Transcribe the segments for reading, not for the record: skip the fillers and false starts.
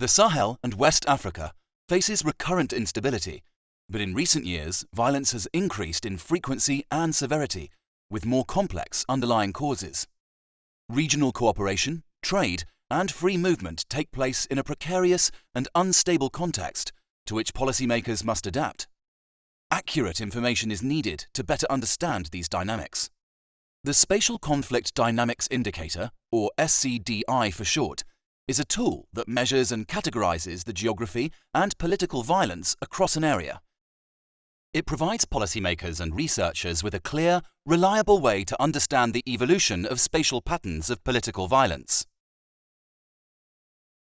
The Sahel and West Africa faces recurrent instability, but in recent years, violence has increased in frequency and severity, with more complex underlying causes. Regional cooperation, trade, and free movement take place in a precarious and unstable context to which policymakers must adapt. Accurate information is needed to better understand these dynamics. The Spatial Conflict Dynamics Indicator, or SCDi for short, is a tool that measures and categorizes the geography and political violence across an area. It provides policymakers and researchers with a clear, reliable way to understand the evolution of spatial patterns of political violence.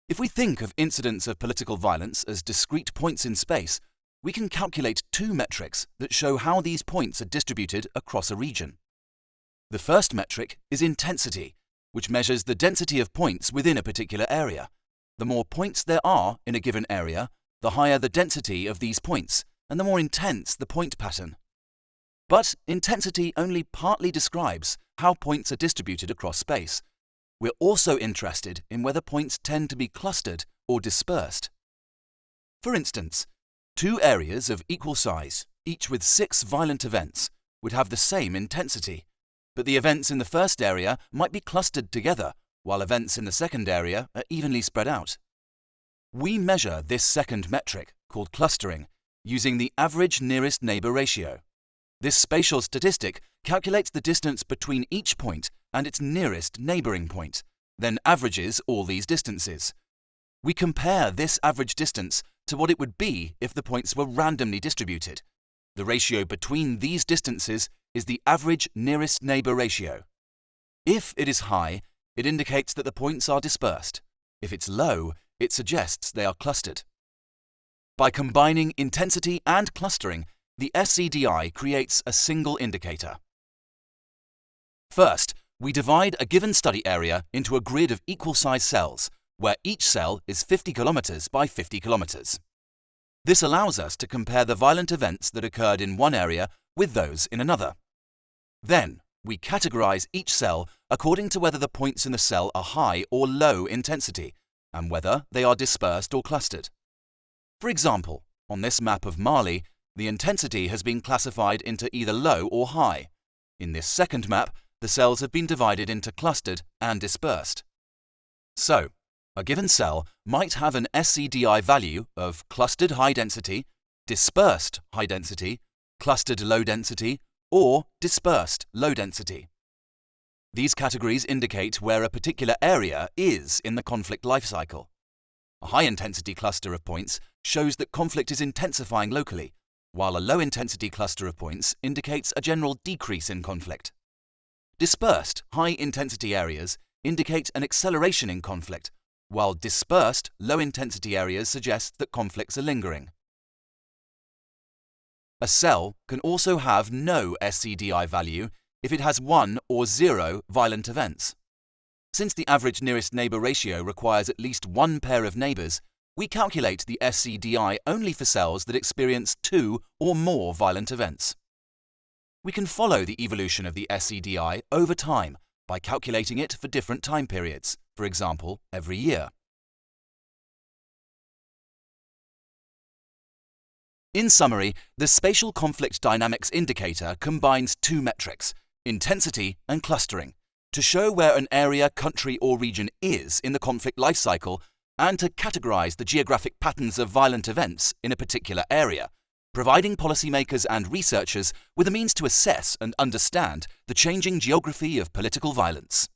If we think of incidents of political violence as discrete points in space, we can calculate two metrics that show how these points are distributed across a region. The first metric is intensity, which measures the density of points within a particular area. The more points there are in a given area, the higher the density of these points, and the more intense the point pattern. But intensity only partly describes how points are distributed across space. We're also interested in whether points tend to be clustered or dispersed. For instance, two areas of equal size, each with 6 violent events, would have the same intensity, but the events in the first area might be clustered together, while events in the second area are evenly spread out. We measure this second metric, called clustering, using the average nearest neighbor ratio. This spatial statistic calculates the distance between each point and its nearest neighboring point, then averages all these distances. We compare this average distance to what it would be if the points were randomly distributed. The ratio between these distances is the average nearest neighbor ratio. If it is high, it indicates that the points are dispersed. If it's low, it suggests they are clustered. By combining intensity and clustering, the SCDi creates a single indicator. First, we divide a given study area into a grid of equal-sized cells, where each cell is 50 kilometers by 50 kilometers. This allows us to compare the violent events that occurred in one area with those in another. Then, we categorize each cell according to whether the points in the cell are high or low intensity, and whether they are dispersed or clustered. For example, on this map of Mali, the intensity has been classified into either low or high. In this second map, the cells have been divided into clustered and dispersed. So, a given cell might have an SCDi value of clustered high density, dispersed high density, clustered low density, or dispersed low density. These categories indicate where a particular area is in the conflict life cycle. A high-intensity cluster of points shows that conflict is intensifying locally, while a low-intensity cluster of points indicates a general decrease in conflict. Dispersed high-intensity areas indicate an acceleration in conflict, while dispersed low-intensity areas suggest that conflicts are lingering. A cell can also have no SCDi value if it has 1 or 0 violent events. Since the average nearest neighbor ratio requires at least one pair of neighbors, we calculate the SCDi only for cells that experience 2 or more violent events. We can follow the evolution of the SCDi over time by calculating it for different time periods, for example, every year. In summary, the Spatial Conflict Dynamics Indicator combines two metrics, intensity and clustering, to show where an area, country or region is in the conflict life cycle and to categorize the geographic patterns of violent events in a particular area, providing policymakers and researchers with a means to assess and understand the changing geography of political violence.